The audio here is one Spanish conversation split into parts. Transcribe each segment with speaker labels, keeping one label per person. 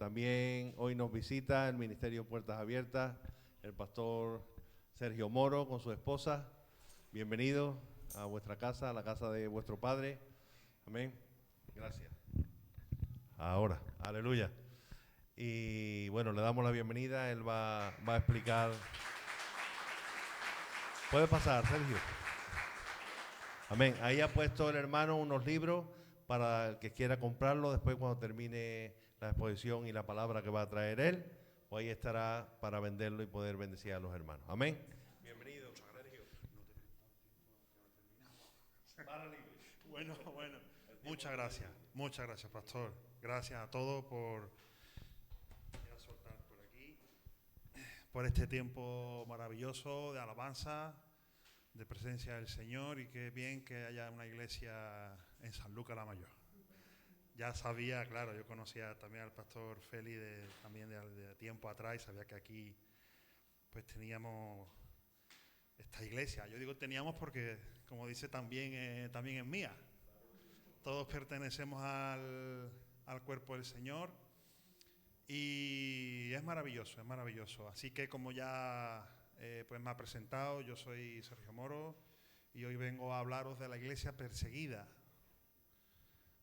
Speaker 1: También hoy nos visita el Ministerio Puertas Abiertas, el pastor Sergio Moro con su esposa. Bienvenido a vuestra casa, a la casa de vuestro Padre. Amén. Gracias. Ahora, aleluya. Y bueno, le damos la bienvenida. Él va a explicar. Puede pasar, Sergio. Amén. Ahí ha puesto el hermano unos libros para el que quiera comprarlo después cuando termine la exposición y la palabra que va a traer él. O ahí estará para venderlo y poder bendecir a los hermanos. Amén. Bienvenido, Sergio.
Speaker 2: Bueno, muchas gracias, pastor. Gracias a todos por soltar por aquí, por este tiempo maravilloso de alabanza, de presencia del Señor, y qué bien que haya una iglesia en San Lucas la Mayor. Ya sabía, claro, yo conocía también al pastor Feli también de tiempo atrás, y sabía que aquí pues teníamos esta iglesia. Yo digo teníamos porque, como dice, también es mía. Todos pertenecemos al cuerpo del Señor y es maravilloso, es maravilloso. Así que, como ya pues me ha presentado, yo soy Sergio Moro y hoy vengo a hablaros de la iglesia perseguida.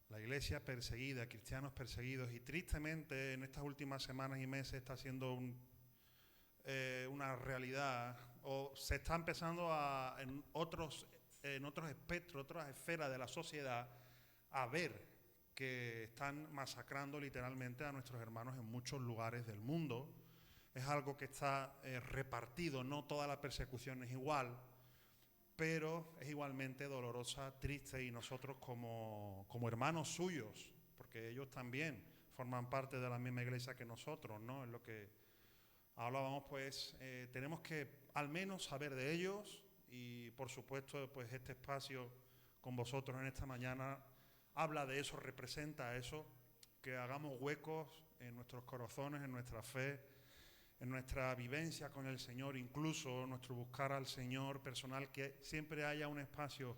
Speaker 2: La iglesia perseguida, cristianos perseguidos, y tristemente en estas últimas semanas y meses está siendo una realidad, o se está empezando en otros espectros, otras esferas de la sociedad, a ver que están masacrando literalmente a nuestros hermanos en muchos lugares del mundo. Es algo que está repartido, no toda la persecución es igual, pero es igualmente dolorosa, triste, y nosotros como hermanos suyos, porque ellos también forman parte de la misma iglesia que nosotros, ¿no? Es lo que hablábamos, pues tenemos que al menos saber de ellos, y por supuesto pues este espacio con vosotros en esta mañana habla de eso, representa eso, que hagamos huecos en nuestros corazones, en nuestra fe, en nuestra vivencia con el Señor, incluso nuestro buscar al Señor personal, que siempre haya un espacio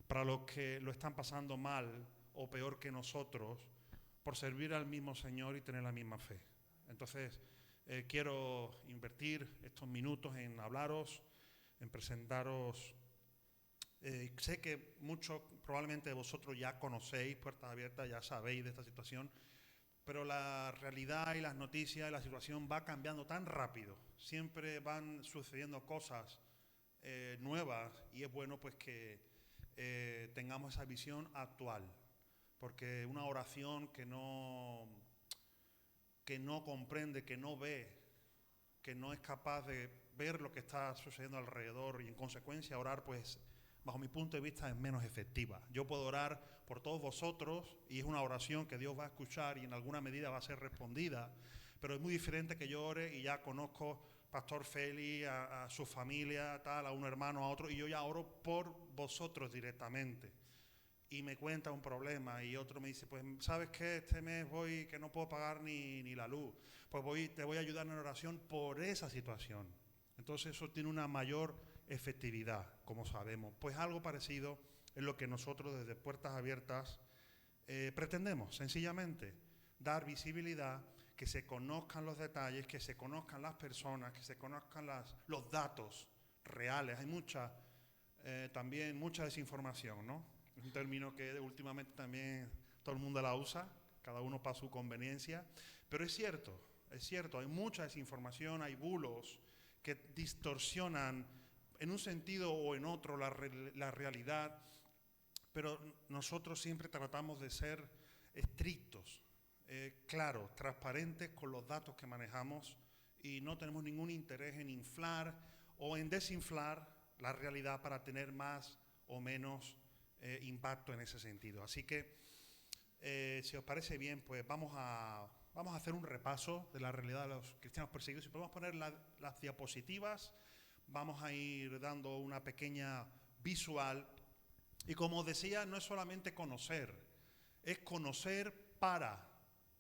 Speaker 2: para los que lo están pasando mal o peor que nosotros, por servir al mismo Señor y tener la misma fe. Entonces, quiero invertir estos minutos en hablaros, en presentaros. Sé que muchos probablemente de vosotros ya conocéis Puertas Abiertas, ya sabéis de esta situación, pero la realidad y las noticias y la situación va cambiando tan rápido. Siempre van sucediendo cosas nuevas, y es bueno pues que tengamos esa visión actual, porque una oración que no comprende, que no ve, que no es capaz de ver lo que está sucediendo alrededor y en consecuencia orar, pues bajo mi punto de vista es menos efectiva. Yo puedo orar por todos vosotros y es una oración que Dios va a escuchar y en alguna medida va a ser respondida, pero es muy diferente que yo ore y ya conozco Pastor Feli, a su familia, tal, a un hermano, a otro, y yo ya oro por vosotros directamente. Y me cuenta un problema y otro me dice, pues ¿sabes qué? Este mes voy que no puedo pagar ni la luz. Pues te voy a ayudar en oración por esa situación. Entonces eso tiene una mayor efectividad, como sabemos. Pues algo parecido es lo que nosotros desde Puertas Abiertas pretendemos, sencillamente, dar visibilidad, que se conozcan los detalles, que se conozcan las personas, que se conozcan los datos reales. Hay también mucha desinformación, ¿no? Es un término que últimamente también todo el mundo la usa, cada uno para su conveniencia, pero es cierto, hay mucha desinformación, hay bulos que distorsionan en un sentido o en otro la realidad, pero nosotros siempre tratamos de ser estrictos, claros, transparentes con los datos que manejamos, y no tenemos ningún interés en inflar o en desinflar la realidad para tener más o menos impacto en ese sentido. Así que, si os parece bien, pues vamos a hacer un repaso de la realidad de los cristianos perseguidos. Si podemos poner las diapositivas, vamos a ir dando una pequeña visual. Y como os decía, no es solamente conocer, es conocer para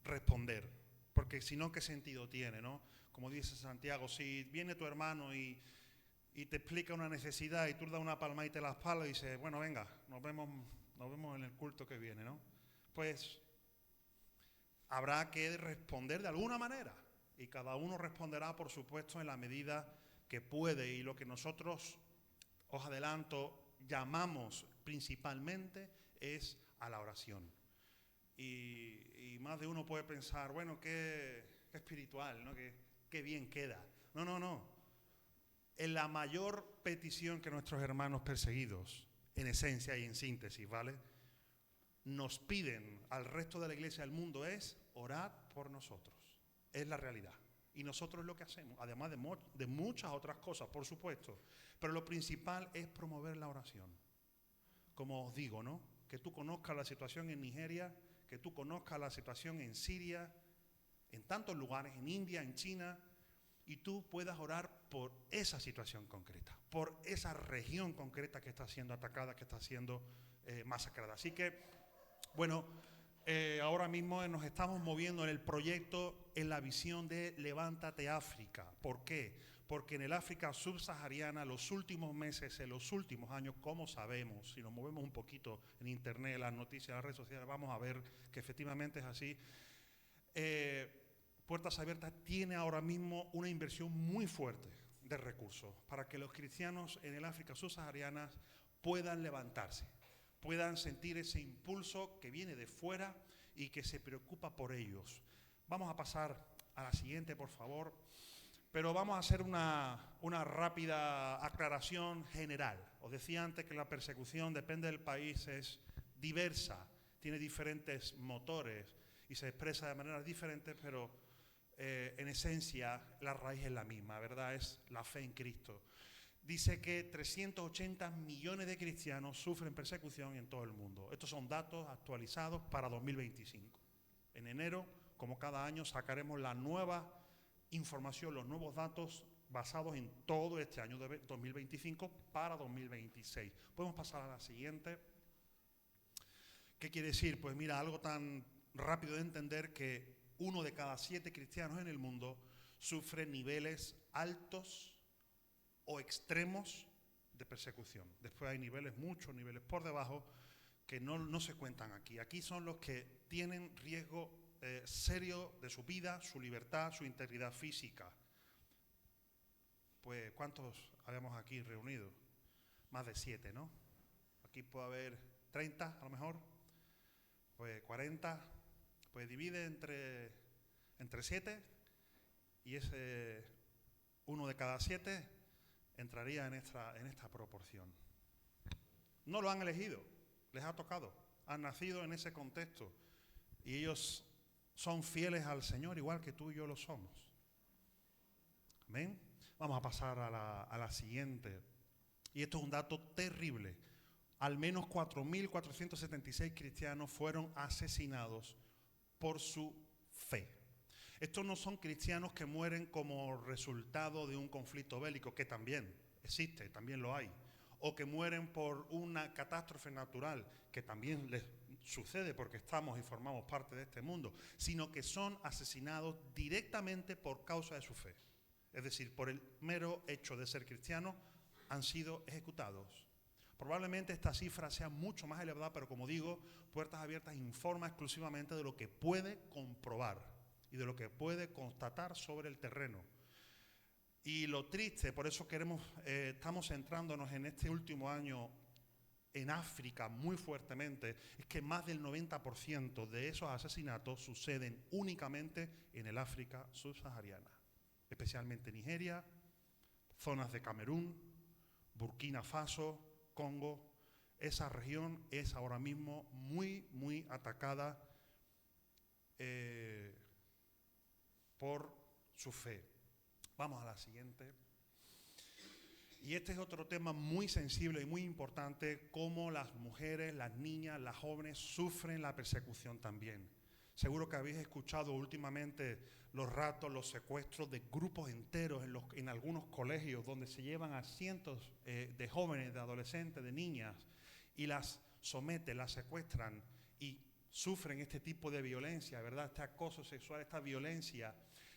Speaker 2: responder, porque si no, ¿qué sentido tiene, no? Como dice Santiago, si viene tu hermano y te explica una necesidad y tú le das una palmadita en la espalda y dices, bueno, venga, nos vemos en el culto que viene, ¿no? Pues habrá que responder de alguna manera. Y cada uno responderá, por supuesto, en la medida que puede. Y lo que nosotros, os adelanto, llamamos principalmente es a la oración. Y más de uno puede pensar, bueno, qué espiritual, ¿no? Qué bien queda. No. En la mayor petición que nuestros hermanos perseguidos, en esencia y en síntesis, ¿vale?, nos piden al resto de la iglesia del mundo es orar por nosotros. Es la realidad. Y nosotros lo que hacemos, además de muchas otras cosas, por supuesto. Pero lo principal es promover la oración. Como os digo, ¿no? Que tú conozcas la situación en Nigeria, que tú conozcas la situación en Siria, en tantos lugares, en India, en China, y tú puedas orar por esa situación concreta, por esa región concreta que está siendo atacada, que está siendo masacrada. Así que, bueno, ahora mismo nos estamos moviendo en el proyecto, en la visión de Levántate África. ¿Por qué? Porque en el África subsahariana, los últimos meses, en los últimos años, como sabemos, si nos movemos un poquito en internet, las noticias, las redes sociales, vamos a ver que efectivamente es así. Puertas Abiertas tiene ahora mismo una inversión muy fuerte de recursos para que los cristianos en el África subsahariana puedan levantarse, puedan sentir ese impulso que viene de fuera y que se preocupa por ellos. Vamos a pasar a la siguiente, por favor, pero vamos a hacer una rápida aclaración general. Os decía antes que la persecución, depende del país, es diversa, tiene diferentes motores y se expresa de maneras diferentes, pero en esencia la raíz es la misma, ¿verdad? Es la fe en Cristo. Dice que 380 millones de cristianos sufren persecución en todo el mundo. Estos son datos actualizados para 2025. En enero, como cada año, sacaremos la nueva información, los nuevos datos basados en todo este año de 2025 para 2026. Podemos pasar a la siguiente. ¿Qué quiere decir? Pues mira, algo tan rápido de entender que 1 de cada 7 cristianos en el mundo sufre niveles altos o extremos de persecución. Después hay niveles, muchos niveles por debajo, que no se cuentan aquí. Aquí son los que tienen riesgo serio de su vida, su libertad, su integridad física. Pues, ¿cuántos habíamos aquí reunidos? Más de 7, ¿no? Aquí puede haber 30, a lo mejor. Pues 40. Pues divide entre 7 y ese 1 de cada 7 entraría en esta proporción. No lo han elegido, les ha tocado, han nacido en ese contexto y ellos son fieles al Señor igual que tú y yo lo somos. Amén. Vamos a pasar a la siguiente. Y esto es un dato terrible. Al menos 4.476 cristianos fueron asesinados por su fe. Estos no son cristianos que mueren como resultado de un conflicto bélico, que también existe, también lo hay, o que mueren por una catástrofe natural, que también les sucede porque estamos y formamos parte de este mundo, sino que son asesinados directamente por causa de su fe. Es decir, por el mero hecho de ser cristianos, han sido ejecutados. Probablemente esta cifra sea mucho más elevada, pero como digo, Puertas Abiertas informa exclusivamente de lo que puede comprobar y de lo que puede constatar sobre el terreno. Y lo triste, por eso estamos centrándonos en este último año en África muy fuertemente, es que más del 90% de esos asesinatos suceden únicamente en el África subsahariana, especialmente Nigeria, zonas de Camerún, Burkina Faso, Congo. Esa región es ahora mismo muy, muy atacada por su fe. Vamos a la siguiente. Y este es otro tema muy sensible y muy importante, cómo las mujeres, las niñas, las jóvenes sufren la persecución también. Seguro que habéis escuchado últimamente los raptos, los secuestros de grupos enteros en algunos colegios donde se llevan a cientos de jóvenes, de adolescentes, de niñas y las someten, las secuestran y sufren este tipo de violencia, ¿verdad? Este acoso sexual, esta violencia.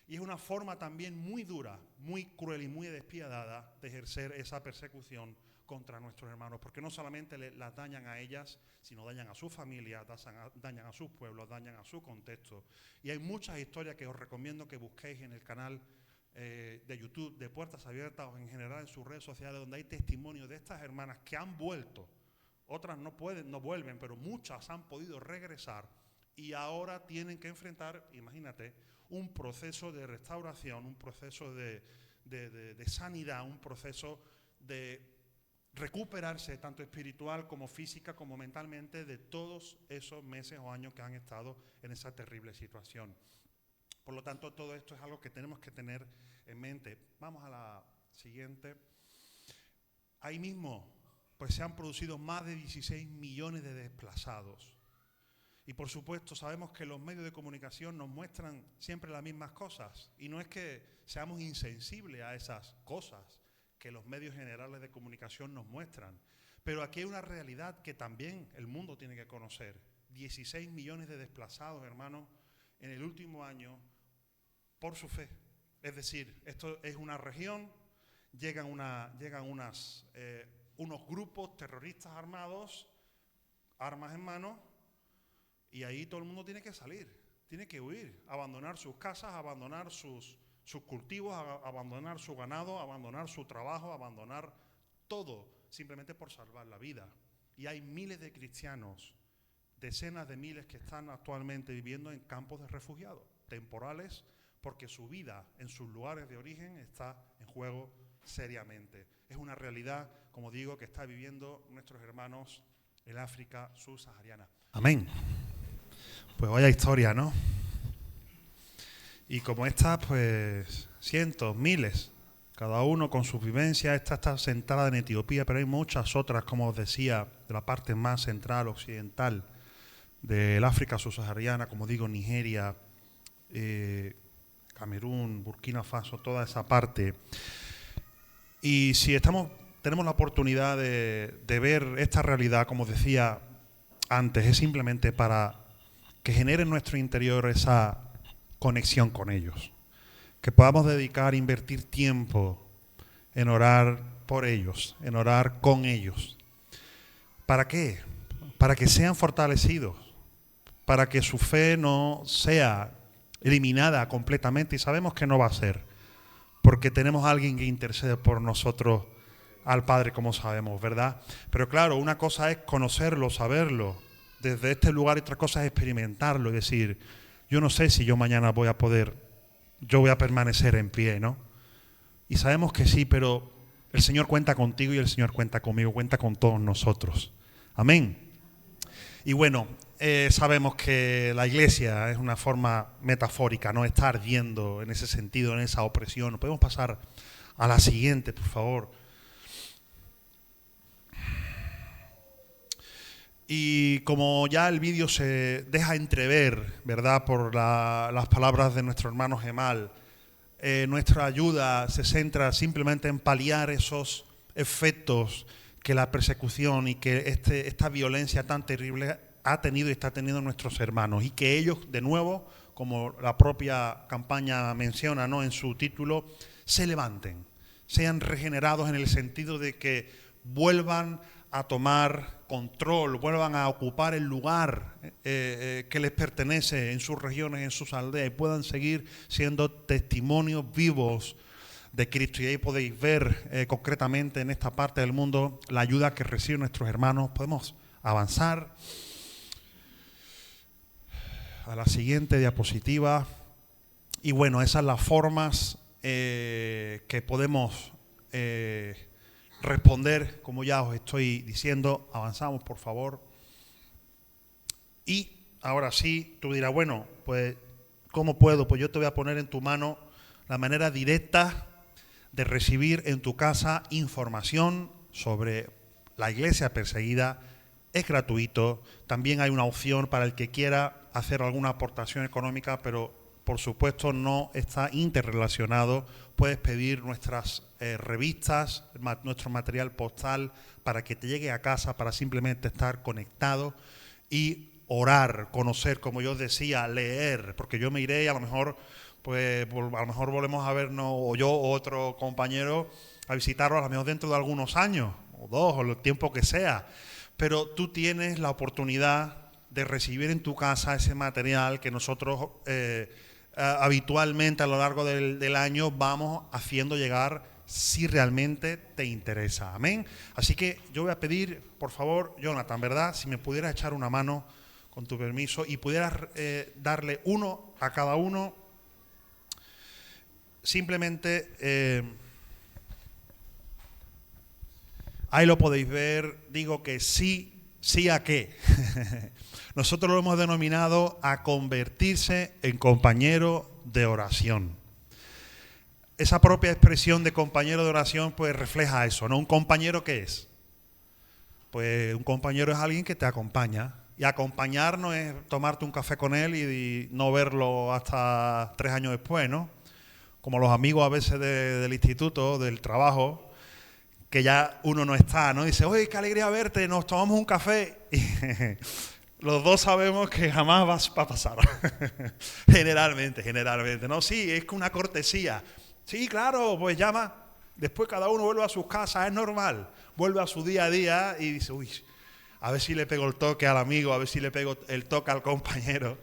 Speaker 2: Y es una forma también muy dura, muy cruel y muy despiadada de ejercer esa persecución contra nuestros hermanos, porque no solamente las dañan a ellas, sino dañan a su familia, dañan a sus pueblos, dañan a su contexto. Y hay muchas historias que os recomiendo que busquéis en el canal de YouTube de Puertas Abiertas o en general en sus redes sociales, donde hay testimonios de estas hermanas que han vuelto. Otras no vuelven, pero muchas han podido regresar y ahora tienen que enfrentar, imagínate, un proceso de restauración, un proceso de sanidad, un proceso de recuperarse tanto espiritual como física como mentalmente de todos esos meses o años que han estado en esa terrible situación. Por lo tanto, todo esto es algo que tenemos que tener en mente. Vamos a la siguiente. Ahí mismo, pues se han producido más de 16 millones de desplazados. Y por supuesto sabemos que los medios de comunicación nos muestran siempre las mismas cosas. Y no es que seamos insensibles a esas cosas que los medios generales de comunicación nos muestran. Pero aquí hay una realidad que también el mundo tiene que conocer. 16 millones de desplazados, hermanos, en el último año por su fe. Es decir, esto es una región, llegan unos grupos terroristas armados, armas en mano, y ahí todo el mundo tiene que salir, tiene que huir, abandonar sus casas, abandonar sus cultivos, abandonar su ganado, abandonar su trabajo, abandonar todo, simplemente por salvar la vida. Y hay miles de cristianos, decenas de miles que están actualmente viviendo en campos de refugiados, temporales, porque su vida en sus lugares de origen está en juego seriamente. Es una realidad, como digo, que está viviendo nuestros hermanos en África subsahariana. Amén. Pues vaya historia, ¿no? Y como esta, pues cientos, miles, cada uno con su vivencia. Esta está centrada en Etiopía, pero hay muchas otras, como os decía, de la parte más central, occidental, del África subsahariana, como digo, Nigeria, Camerún, Burkina Faso, toda esa parte. Y si tenemos la oportunidad de ver esta realidad, como decía antes, es simplemente para que genere en nuestro interior esa conexión con ellos, que podamos dedicar, invertir tiempo en orar por ellos, en orar con ellos. ¿Para qué? Para que sean fortalecidos, para que su fe no sea eliminada completamente, y sabemos que no va a ser, porque tenemos a alguien que intercede por nosotros, al Padre, como sabemos, ¿verdad? Pero claro, una cosa es conocerlo, saberlo desde este lugar, y otra cosa es experimentarlo, es decir, yo no sé si yo mañana voy a permanecer en pie, ¿no? Y sabemos que sí, pero el Señor cuenta contigo y el Señor cuenta conmigo, cuenta con todos nosotros. Amén. Y bueno, sabemos que la iglesia es una forma metafórica, no está ardiendo en ese sentido, en esa opresión. Podemos pasar a la siguiente, por favor. Y como ya el vídeo se deja entrever, ¿verdad?, por las palabras de nuestro hermano Gemal, nuestra ayuda se centra simplemente en paliar esos efectos que la persecución y que esta violencia tan terrible ha tenido y está teniendo nuestros hermanos, y que ellos, de nuevo, como la propia campaña menciona, ¿no?, en su título, se levanten, sean regenerados en el sentido de que vuelvan a tomar control, vuelvan a ocupar el lugar que les pertenece en sus regiones, en sus aldeas, y puedan seguir siendo testimonios vivos de Cristo. Y ahí podéis ver concretamente en esta parte del mundo la ayuda que reciben nuestros hermanos. Podemos avanzar a la siguiente diapositiva. Y bueno, esas son las formas que podemos responder, como ya os estoy diciendo. Avanzamos, por favor. Y ahora sí, tú dirás, bueno, pues, ¿cómo puedo? Pues yo te voy a poner en tu mano la manera directa de recibir en tu casa información sobre la iglesia perseguida. Es gratuito. También hay una opción para el que quiera hacer alguna aportación económica, pero por supuesto no está interrelacionado. Puedes pedir nuestras revistas, nuestro material postal, para que te llegue a casa, para simplemente estar conectado y orar, conocer, como yo decía, leer, porque yo me iré y a lo mejor pues a lo mejor volvemos a vernos, o yo o otro compañero, a visitarlo a lo mejor dentro de algunos años, o 2, o el tiempo que sea. Pero tú tienes la oportunidad de recibir en tu casa ese material que nosotros habitualmente a lo largo del año vamos haciendo llegar si realmente te interesa. Amén. Así que yo voy a pedir, por favor, Jonathan, ¿verdad? Si me pudieras echar una mano, con tu permiso, y pudieras darle uno a cada uno. Simplemente, ahí lo podéis ver, digo que sí, sí a qué. Nosotros lo hemos denominado a convertirse en compañero de oración. Esa propia expresión de compañero de oración pues refleja eso, ¿no? ¿Un compañero qué es? Pues un compañero es alguien que te acompaña. Y acompañar no es tomarte un café con él y no verlo hasta 3 años después, ¿no? Como los amigos a veces del instituto, del trabajo, que ya uno no está, ¿no? Dice, oye, qué alegría verte, nos tomamos un café. Y los dos sabemos que jamás va a pasar. Generalmente, ¿no? Sí, es una cortesía. Sí, claro, pues llama. Después cada uno vuelve a sus casas, es normal. Vuelve a su día a día y dice, uy, a ver si le pego el toque al amigo, a ver si le pego el toque al compañero.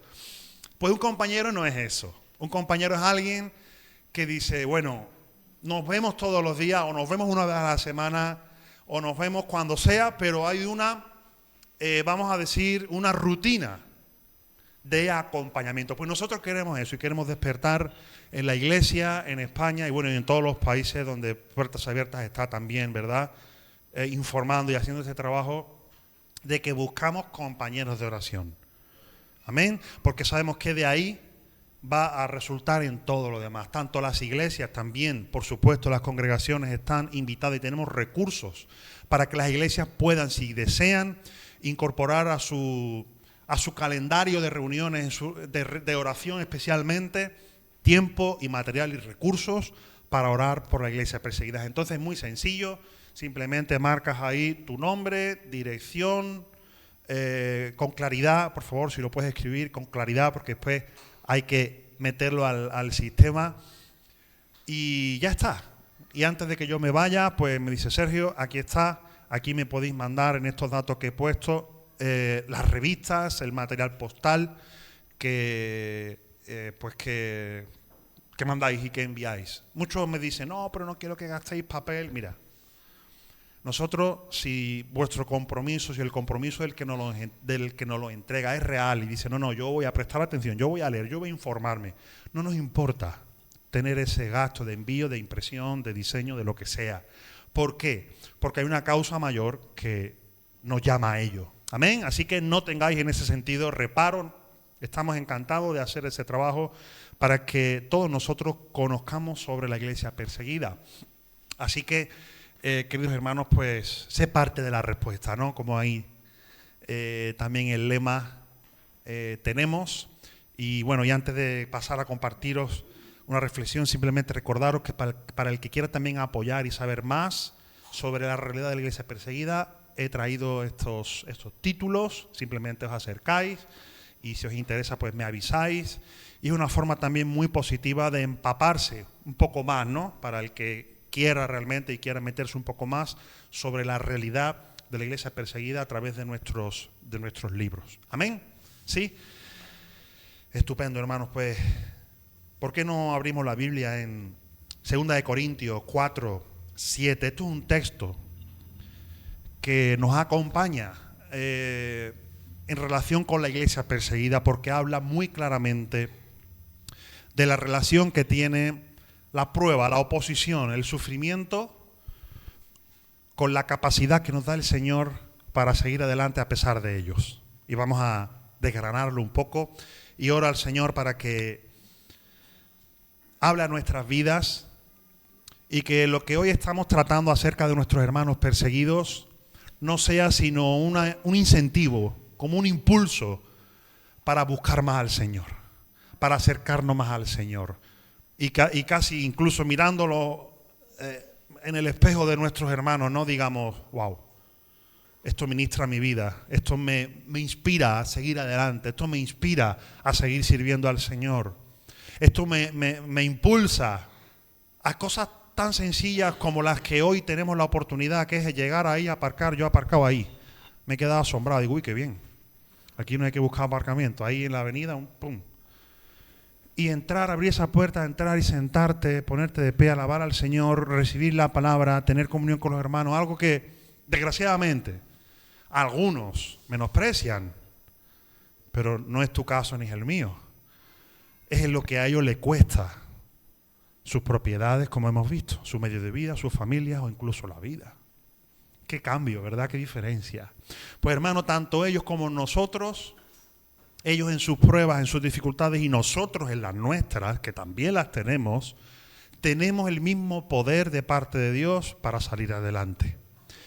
Speaker 2: Pues un compañero no es eso. Un compañero es alguien que dice, bueno, nos vemos todos los días, o nos vemos una vez a la semana, o nos vemos cuando sea, pero hay una, vamos a decir, una rutina de acompañamiento. Pues nosotros queremos eso y queremos despertar en la iglesia, en España y bueno, en todos los países donde Puertas Abiertas está también, ¿verdad? Informando y haciendo ese trabajo de que buscamos compañeros de oración. Amén. Porque sabemos que de ahí va a resultar en todo lo demás. Tanto las iglesias también, por supuesto, las congregaciones están invitadas y tenemos recursos para que las iglesias puedan, si desean, incorporar a su calendario de reuniones, de oración especialmente, tiempo y material y recursos para orar por la iglesia perseguida. Entonces es muy sencillo, simplemente marcas ahí tu nombre, dirección, con claridad, por favor, si lo puedes escribir con claridad, porque después hay que meterlo al sistema y ya está. Y antes de que yo me vaya, pues me dice Sergio, aquí está, aquí me podéis mandar en estos datos que he puesto las revistas, el material postal que mandáis y que enviáis. Muchos me dicen, no, pero no quiero que gastéis papel. Mira, nosotros, si vuestro compromiso, si el compromiso del que nos lo entrega es real y dice, no, yo voy a prestar atención, yo voy a leer, yo voy a informarme, no nos importa tener ese gasto de envío, de impresión, de diseño, de lo que sea. ¿Por qué? Porque hay una causa mayor que nos llama a ello. Amén. Así que no tengáis en ese sentido reparo. Estamos encantados de hacer ese trabajo para que todos nosotros conozcamos sobre la iglesia perseguida. Así que, queridos hermanos, pues sé parte de la respuesta, ¿no? Como ahí también el lema tenemos. Y bueno, y antes de pasar a compartiros una reflexión, simplemente recordaros que para el que quiera también apoyar y saber más sobre la realidad de la iglesia perseguida, he traído estos títulos, simplemente os acercáis y si os interesa pues me avisáis. Y es una forma también muy positiva de empaparse un poco más, ¿no? Para el que quiera realmente y quiera meterse un poco más sobre la realidad de la iglesia perseguida a través de nuestros libros. ¿Amén? ¿Sí? Estupendo, hermanos. Pues, ¿por qué no abrimos la Biblia en 2 Corintios 4, 7? Esto es un texto que nos acompaña en relación con la iglesia perseguida porque habla muy claramente de la relación que tiene la prueba, la oposición, el sufrimiento con la capacidad que nos da el Señor para seguir adelante a pesar de ellos. Y vamos a desgranarlo un poco y oro al Señor para que hable a nuestras vidas y que lo que hoy estamos tratando acerca de nuestros hermanos perseguidos no sea sino un incentivo, como un impulso para buscar más al Señor, para acercarnos más al Señor. Y casi incluso mirándolo en el espejo de nuestros hermanos, no digamos, wow, esto ministra mi vida, esto me inspira a seguir adelante, esto me inspira a seguir sirviendo al Señor. Esto me impulsa a cosas tan sencillas como las que hoy tenemos la oportunidad, que es llegar ahí a aparcar. Yo he aparcado ahí. Me he quedado asombrado. Digo, uy, qué bien. Aquí no hay que buscar aparcamiento. Ahí en la avenida, pum. Y entrar, abrir esa puerta, entrar y sentarte, ponerte de pie, alabar al Señor, recibir la palabra, tener comunión con los hermanos. Algo que, desgraciadamente, algunos menosprecian. Pero no es tu caso ni es el mío. Es lo que a ellos les cuesta. Sus propiedades, como hemos visto, su medio de vida, sus familias o incluso la vida. Qué cambio, ¿verdad? Qué diferencia. Pues hermano, tanto ellos como nosotros, ellos en sus pruebas, en sus dificultades y nosotros en las nuestras, que también las tenemos el mismo poder de parte de Dios para salir adelante.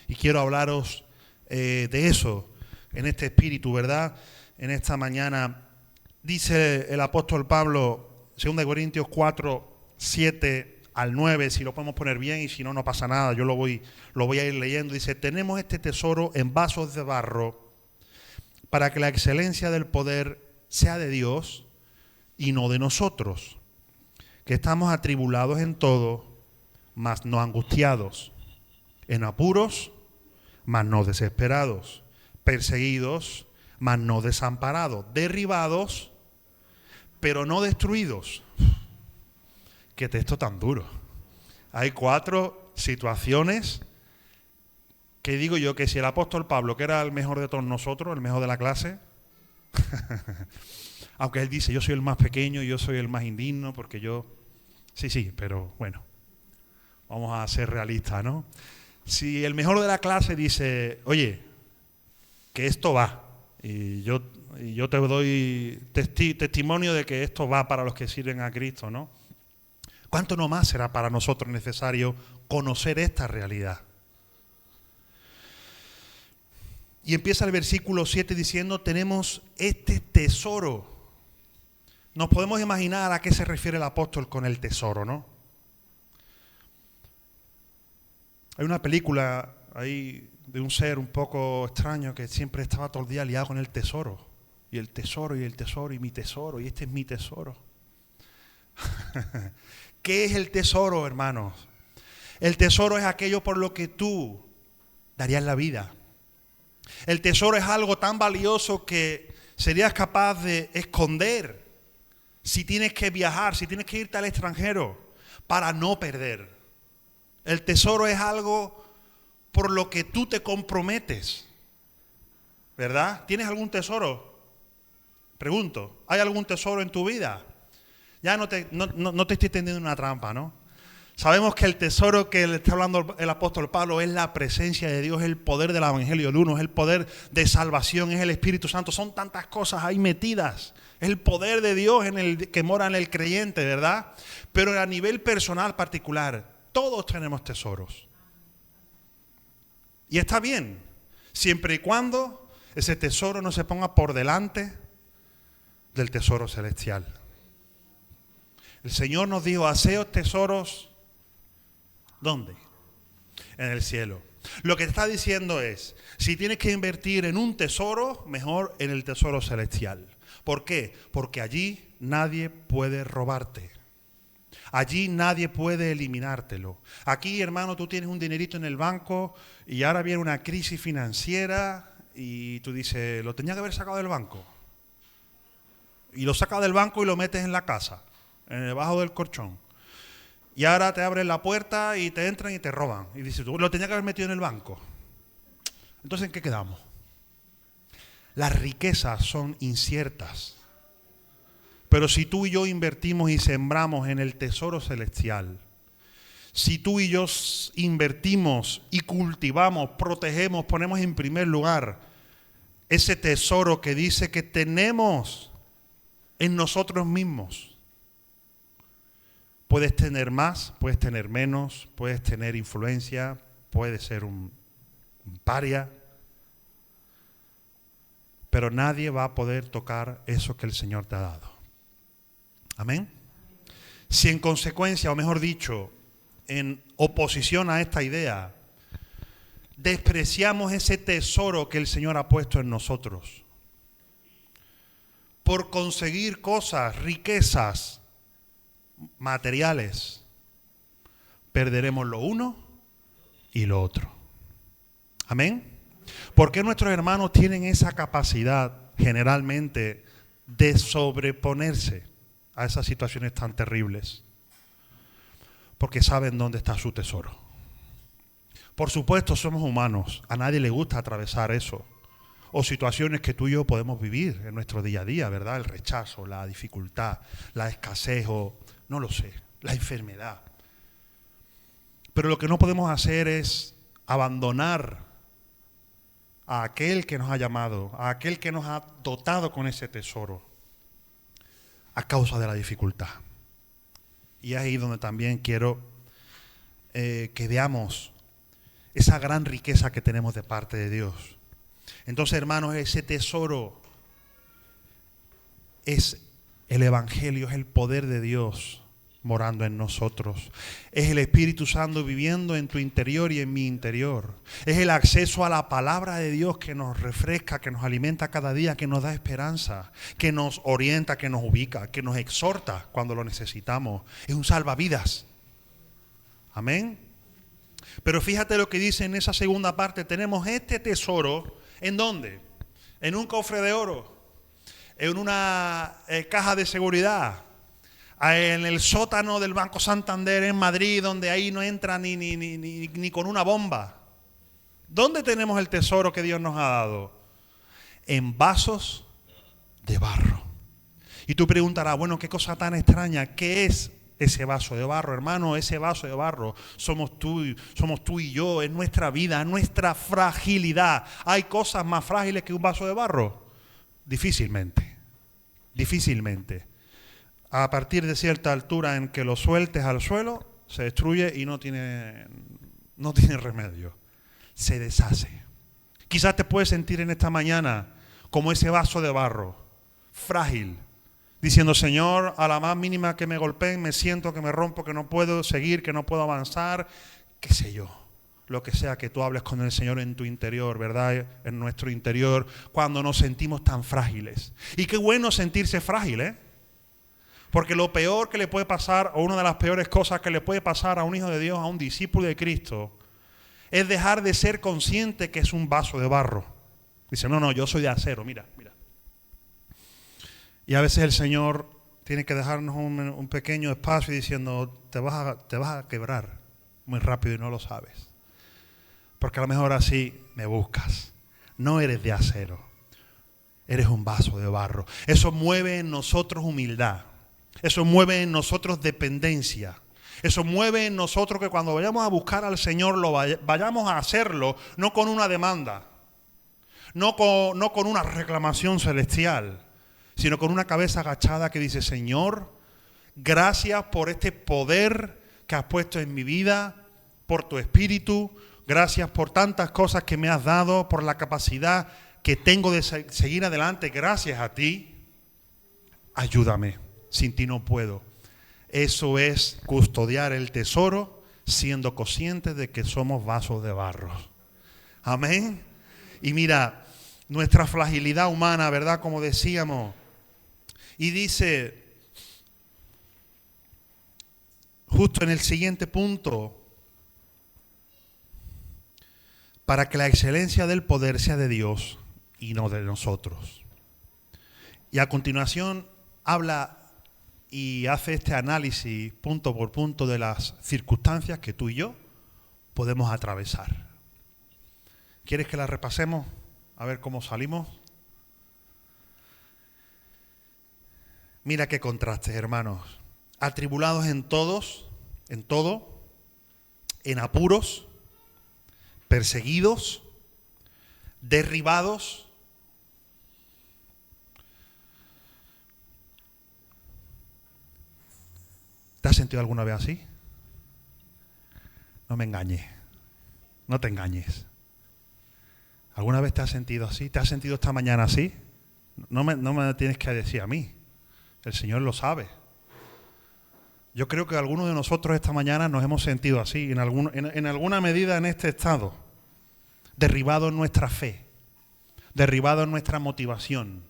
Speaker 2: Y quiero hablaros de eso, en este espíritu, ¿verdad? En esta mañana dice el apóstol Pablo, 2 Corintios 4, 7 al 9, si lo podemos poner bien y si no, no pasa nada, yo lo voy a ir leyendo. Dice, tenemos este tesoro en vasos de barro para que la excelencia del poder sea de Dios y no de nosotros, que estamos atribulados en todo, mas no angustiados, en apuros, mas no desesperados, perseguidos, mas no desamparados, derribados, pero no destruidos. Qué texto tan duro. Hay 4 situaciones que digo yo que si el apóstol Pablo, que era el mejor de todos nosotros, el mejor de la clase, aunque él dice, yo soy el más pequeño, yo soy el más indigno, porque yo... Sí, pero bueno, vamos a ser realistas, ¿no? Si el mejor de la clase dice, oye, que esto va, y yo te doy testimonio de que esto va para los que sirven a Cristo, ¿no? ¿Cuánto no más será para nosotros necesario conocer esta realidad? Y empieza el versículo 7 diciendo, tenemos este tesoro. Nos podemos imaginar a qué se refiere el apóstol con el tesoro, ¿no? Hay una película ahí de un ser un poco extraño que siempre estaba todo el día liado con el tesoro. Y el tesoro, y el tesoro, y mi tesoro, y este es mi tesoro. ¿Qué es el tesoro, hermanos? El tesoro es aquello por lo que tú darías la vida. El tesoro es algo tan valioso que serías capaz de esconder si tienes que viajar, si tienes que irte al extranjero para no perder. El tesoro es algo por lo que tú te comprometes, ¿verdad? ¿Tienes algún tesoro? Pregunto, ¿hay algún tesoro en tu vida? Ya no te estoy tendiendo una trampa, ¿no? Sabemos que el tesoro que le está hablando el apóstol Pablo es la presencia de Dios, es el poder del Evangelio del Uno, es el poder de salvación, es el Espíritu Santo. Son tantas cosas ahí metidas. Es el poder de Dios que mora en el creyente, ¿verdad? Pero a nivel personal particular, todos tenemos tesoros. Y está bien, siempre y cuando ese tesoro no se ponga por delante del tesoro celestial. El Señor nos dijo, haceos tesoros, ¿dónde? En el cielo. Lo que está diciendo es, si tienes que invertir en un tesoro, mejor en el tesoro celestial. ¿Por qué? Porque allí nadie puede robarte. Allí nadie puede eliminártelo. Aquí, hermano, tú tienes un dinerito en el banco y ahora viene una crisis financiera y tú dices, lo tenía que haber sacado del banco. Y lo sacas del banco y lo metes en la casa, debajo del colchón. Y ahora te abren la puerta y te entran y te roban. Y dices, tú lo tenías que haber metido en el banco. Entonces, ¿en qué quedamos? Las riquezas son inciertas. Pero si tú y yo invertimos y sembramos en el tesoro celestial, si tú y yo invertimos y cultivamos, protegemos, ponemos en primer lugar ese tesoro que dice que tenemos en nosotros mismos, puedes tener más, puedes tener menos, puedes tener influencia, puedes ser un paria, pero nadie va a poder tocar eso que el Señor te ha dado. Amén. Si en consecuencia, o mejor dicho, en oposición a esta idea, despreciamos ese tesoro que el Señor ha puesto en nosotros, por conseguir cosas, riquezas, materiales, perderemos lo uno y lo otro. Amén. ¿Por qué nuestros hermanos tienen esa capacidad generalmente de sobreponerse a esas situaciones tan terribles? Porque saben dónde está su tesoro. Por supuesto, somos humanos. A nadie le gusta atravesar eso. O situaciones que tú y yo podemos vivir en nuestro día a día, ¿verdad? El rechazo, la dificultad, la escasez o, no lo sé, la enfermedad. Pero lo que no podemos hacer es abandonar a aquel que nos ha llamado, a aquel que nos ha dotado con ese tesoro, a causa de la dificultad. Y es ahí donde también quiero que veamos esa gran riqueza que tenemos de parte de Dios. Entonces, hermanos, ese tesoro es el Evangelio, es el poder de Dios morando en nosotros. Es el Espíritu Santo viviendo en tu interior y en mi interior. Es el acceso a la palabra de Dios que nos refresca, que nos alimenta cada día, que nos da esperanza, que nos orienta, que nos ubica, que nos exhorta cuando lo necesitamos. Es un salvavidas. Amén. Pero fíjate lo que dice en esa segunda parte. Tenemos este tesoro, ¿en dónde? En un cofre de oro, en una caja de seguridad, en el sótano del Banco Santander en Madrid, donde ahí no entra ni con una bomba. ¿Dónde tenemos el tesoro que Dios nos ha dado? En vasos de barro. Y tú preguntarás, bueno, qué cosa tan extraña, ¿qué es ese vaso de barro, hermano? Ese vaso de barro somos tú y yo, es nuestra vida, es nuestra fragilidad. ¿Hay cosas más frágiles que un vaso de barro? Difícilmente. A partir de cierta altura en que lo sueltes al suelo, se destruye y no tiene remedio. Se deshace. Quizás te puedes sentir en esta mañana como ese vaso de barro, frágil, diciendo, Señor, a la más mínima que me golpeen, me siento que me rompo, que no puedo seguir, que no puedo avanzar, qué sé yo. Lo que sea que tú hables con el Señor en tu interior, ¿verdad? En nuestro interior, cuando nos sentimos tan frágiles. Y qué bueno sentirse frágil, ¿eh? Porque lo peor que le puede pasar, o una de las peores cosas que le puede pasar a un hijo de Dios, a un discípulo de Cristo, es dejar de ser consciente que es un vaso de barro. Dice, no, yo soy de acero, mira. Y a veces el Señor tiene que dejarnos un pequeño espacio diciendo, te vas a quebrar muy rápido y no lo sabes. Porque a lo mejor así me buscas. No eres de acero, eres un vaso de barro. Eso mueve en nosotros humildad. Eso mueve en nosotros dependencia. Eso mueve en nosotros que cuando vayamos a buscar al Señor, vayamos a hacerlo no con una demanda, no con una reclamación celestial, sino con una cabeza agachada que dice, Señor, gracias por este poder que has puesto en mi vida, por tu Espíritu, gracias por tantas cosas que me has dado, por la capacidad que tengo de seguir adelante, gracias a ti, ayúdame, sin ti no puedo. Eso es custodiar el tesoro siendo conscientes de que somos vasos de barro. Amén. Y mira, nuestra fragilidad humana, ¿verdad? Como decíamos. Y dice, justo en el siguiente punto, para que la excelencia del poder sea de Dios y no de nosotros. Y a continuación habla y hace este análisis punto por punto de las circunstancias que tú y yo podemos atravesar. ¿Quieres que las repasemos? A ver cómo salimos. Mira qué contrastes, hermanos. Atribulados en todo, en apuros, perseguidos, derribados. ¿Te has sentido alguna vez así? No me engañes. No te engañes. ¿Alguna vez te has sentido así? ¿Te has sentido esta mañana así? No me tienes que decir a mí. El Señor lo sabe. Yo creo que algunos de nosotros esta mañana nos hemos sentido así, en alguna medida en este estado. Derribado en nuestra fe. Derribado en nuestra motivación.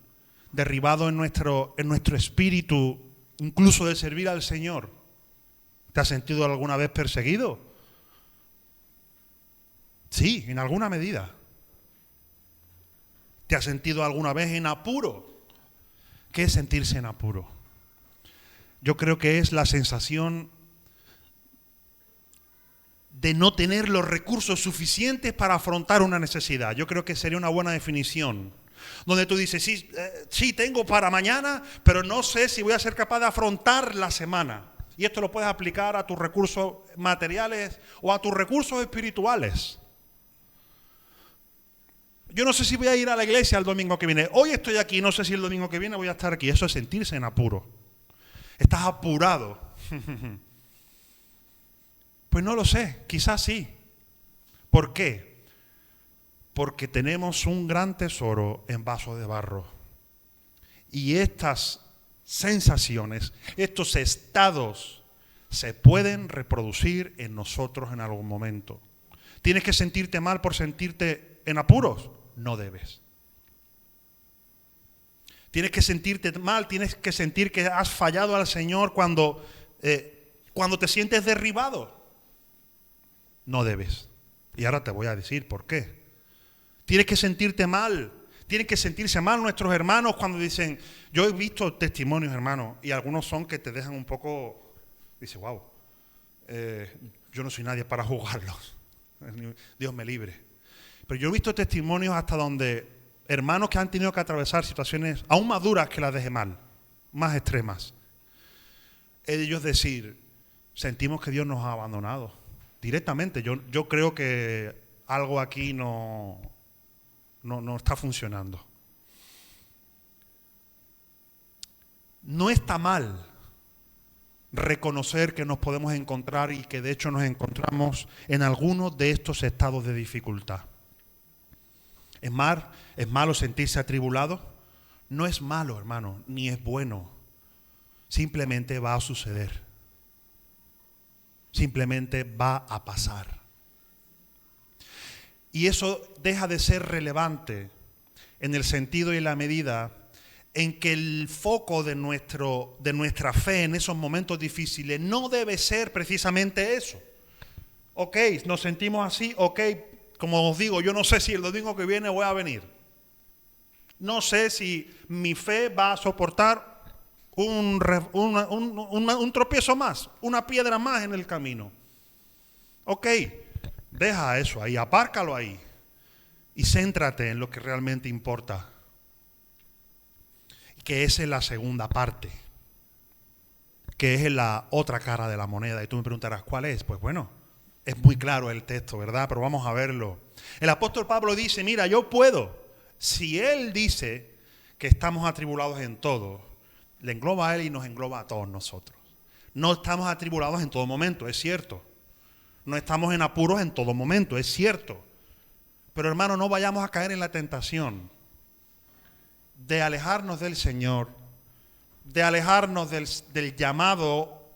Speaker 2: Derribado en nuestro espíritu incluso de servir al Señor. ¿Te has sentido alguna vez perseguido? Sí, en alguna medida. ¿Te has sentido alguna vez en apuro? ¿Qué es sentirse en apuro? Yo creo que es la sensación de no tener los recursos suficientes para afrontar una necesidad. Yo creo que sería una buena definición. Donde tú dices, sí, tengo para mañana, pero no sé si voy a ser capaz de afrontar la semana. Y esto lo puedes aplicar a tus recursos materiales o a tus recursos espirituales. Yo no sé si voy a ir a la iglesia el domingo que viene. Hoy estoy aquí, no sé si el domingo que viene voy a estar aquí. Eso es sentirse en apuro. Estás apurado. Pues no lo sé, quizás sí. ¿Por qué? Porque tenemos un gran tesoro en vaso de barro. Y estas sensaciones, estos estados, se pueden reproducir en nosotros en algún momento. ¿Tienes que sentirte mal por sentirte en apuros? No debes. Tienes que sentirte mal, tienes que sentir que has fallado al Señor cuando te sientes derribado. No debes. Y ahora te voy a decir por qué. Tienes que sentirte mal. Tienen que sentirse mal nuestros hermanos cuando dicen, yo he visto testimonios, hermanos, y algunos son que te dejan un poco, dice, wow, yo no soy nadie para juzgarlos. Dios me libre. Pero yo he visto testimonios hasta donde hermanos que han tenido que atravesar situaciones aún más duras que las de Gemal, más extremas. Ellos decir, sentimos que Dios nos ha abandonado. Directamente, yo creo que algo aquí no está funcionando. No está mal reconocer que nos podemos encontrar y que de hecho nos encontramos en algunos de estos estados de dificultad. ¿Es malo sentirse atribulado? No es malo, hermano, ni es bueno. Simplemente va a suceder. Simplemente va a pasar. Y eso deja de ser relevante en el sentido y la medida en que el foco de nuestra fe en esos momentos difíciles no debe ser precisamente eso. Ok, nos sentimos así, ok, como os digo, yo no sé si el domingo que viene voy a venir. No sé si mi fe va a soportar un tropiezo más, una piedra más en el camino. Ok, deja eso ahí, apárcalo ahí y céntrate en lo que realmente importa, que esa es la segunda parte, que es la otra cara de la moneda. Y tú me preguntarás, ¿cuál es? Pues bueno, es muy claro el texto, ¿verdad? Pero vamos a verlo. El apóstol Pablo dice, mira, yo puedo. Si él dice que estamos atribulados en todo, le engloba a él y nos engloba a todos nosotros. No estamos atribulados en todo momento, es cierto. No estamos en apuros en todo momento, es cierto. Pero hermano, no vayamos a caer en la tentación de alejarnos del Señor, de alejarnos del llamado,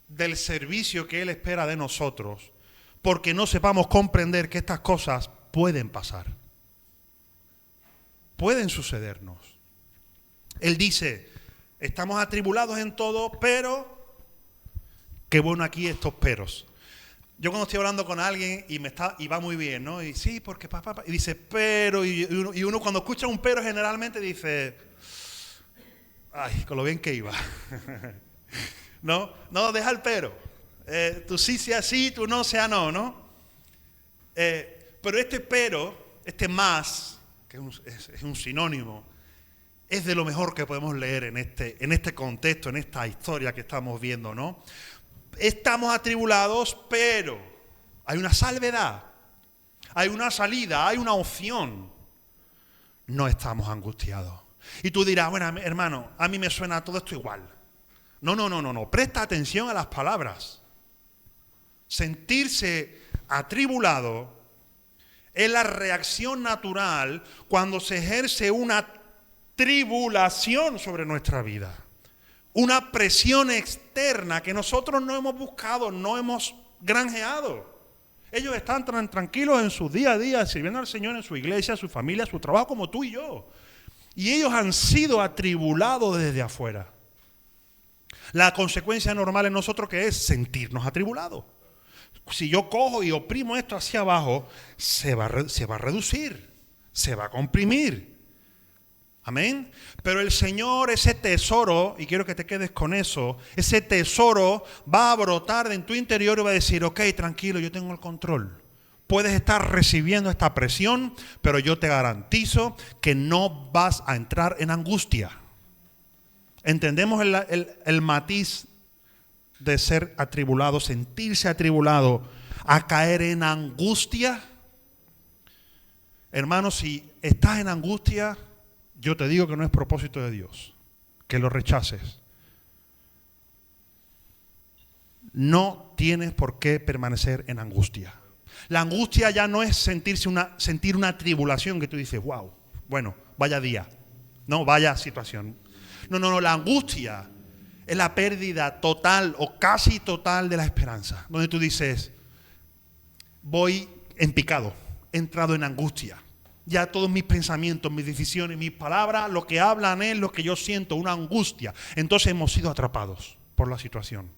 Speaker 2: del servicio que Él espera de nosotros, porque no sepamos comprender que estas cosas pueden pasar. Pueden sucedernos. Él dice, estamos atribulados en todo, pero, qué bueno aquí estos peros. Yo cuando estoy hablando con alguien y va muy bien, ¿no? Y sí, porque papá, y dice, pero, y uno cuando escucha un pero generalmente dice, ay, con lo bien que iba. No, deja el pero. Tú sí sea sí, tú no sea no, ¿no? Pero este pero, este más, que es un sinónimo, es de lo mejor que podemos leer en este contexto, en esta historia que estamos viendo, ¿no? Estamos atribulados, pero hay una salvedad, hay una salida, hay una opción. No estamos angustiados. Y tú dirás, bueno, hermano, a mí me suena todo esto igual. No. Presta atención a las palabras. Sentirse atribulado es la reacción natural cuando se ejerce una tribulación sobre nuestra vida. Una presión externa que nosotros no hemos buscado, no hemos granjeado. Ellos están tan tranquilos en su día a día, sirviendo al Señor en su iglesia, su familia, su trabajo, como tú y yo. Y ellos han sido atribulados desde afuera. La consecuencia normal en nosotros que es sentirnos atribulados. Si yo cojo y oprimo esto hacia abajo, se va a reducir, se va a comprimir. Amén. Pero el Señor, ese tesoro, y quiero que te quedes con eso, ese tesoro va a brotar en tu interior y va a decir, ok, tranquilo, yo tengo el control. Puedes estar recibiendo esta presión, pero yo te garantizo que no vas a entrar en angustia. ¿Entendemos el matiz de ser atribulado, sentirse atribulado, a caer en angustia? Hermanos, si estás en angustia, yo te digo que no es propósito de Dios, que lo rechaces. No tienes por qué permanecer en angustia. La angustia ya no es sentir una tribulación que tú dices, wow, bueno, vaya día, no, vaya situación. No, la angustia es la pérdida total o casi total de la esperanza. Donde tú dices, voy en picado, he entrado en angustia. Ya todos mis pensamientos, mis decisiones, mis palabras, lo que hablan es lo que yo siento, una angustia. Entonces hemos sido atrapados por la situación.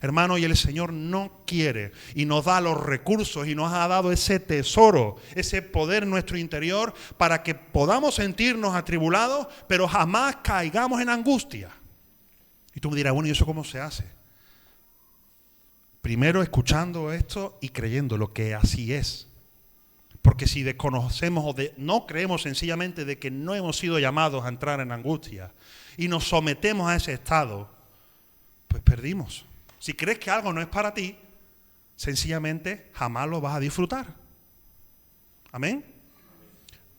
Speaker 2: Hermano, y el Señor no quiere y nos da los recursos y nos ha dado ese tesoro, ese poder en nuestro interior para que podamos sentirnos atribulados, pero jamás caigamos en angustia. Y tú me dirás, bueno, ¿y eso cómo se hace? Primero escuchando esto y creyendo lo que así es. Porque si desconocemos o no creemos sencillamente de que no hemos sido llamados a entrar en angustia y nos sometemos a ese estado, pues perdimos. Si crees que algo no es para ti, sencillamente jamás lo vas a disfrutar. Amén.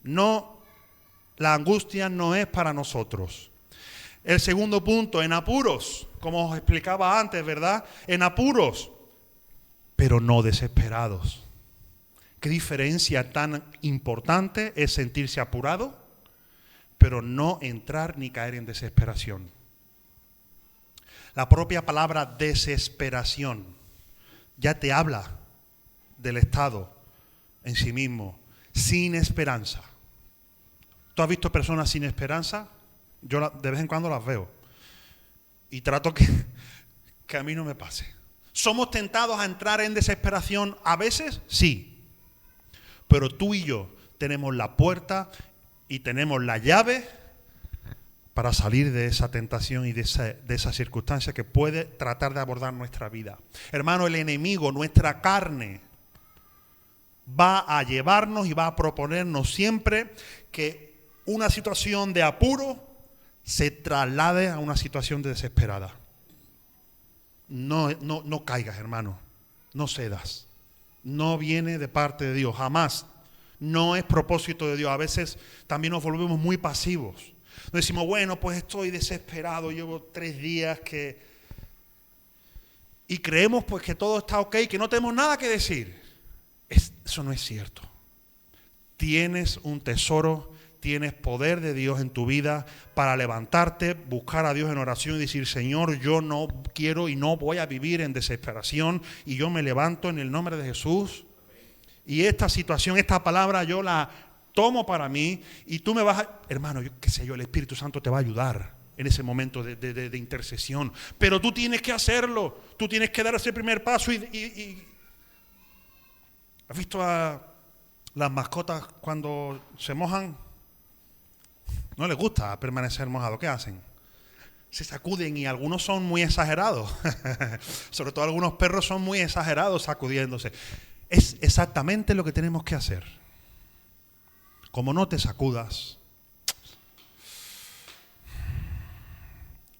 Speaker 2: No, la angustia no es para nosotros. El segundo punto, en apuros, como os explicaba antes, ¿verdad? En apuros, pero no desesperados. ¿Qué diferencia tan importante es sentirse apurado, pero no entrar ni caer en desesperación? La propia palabra desesperación ya te habla del estado en sí mismo, sin esperanza. ¿Tú has visto personas sin esperanza? Yo de vez en cuando las veo y trato que a mí no me pase. ¿Somos tentados a entrar en desesperación a veces? Sí. Pero tú y yo tenemos la puerta y tenemos la llave para salir de esa tentación y de esa circunstancia que puede tratar de abordar nuestra vida. Hermano, el enemigo, nuestra carne, va a llevarnos y va a proponernos siempre que una situación de apuro se traslade a una situación de desesperada. No caigas, hermano. No cedas. No viene de parte de Dios, jamás. No es propósito de Dios. A veces también nos volvemos muy pasivos. Nos decimos, bueno, pues estoy desesperado, llevo 3 días que... Y creemos pues que todo está ok, que no tenemos nada que decir. Eso no es cierto. Tienes un tesoro, tienes poder de Dios en tu vida para levantarte, buscar a Dios en oración y decir, Señor, yo no quiero y no voy a vivir en desesperación y yo me levanto en el nombre de Jesús. Y esta situación, esta palabra yo la tomo para mí y tú me vas a... Hermano, yo qué sé yo, el Espíritu Santo te va a ayudar en ese momento de intercesión. Pero tú tienes que hacerlo, tú tienes que dar ese primer paso y... ¿Has visto a las mascotas cuando se mojan? No les gusta permanecer mojados. ¿Qué hacen? Se sacuden y algunos son muy exagerados. Sobre todo algunos perros son muy exagerados sacudiéndose. Es exactamente lo que tenemos que hacer. Como no te sacudas,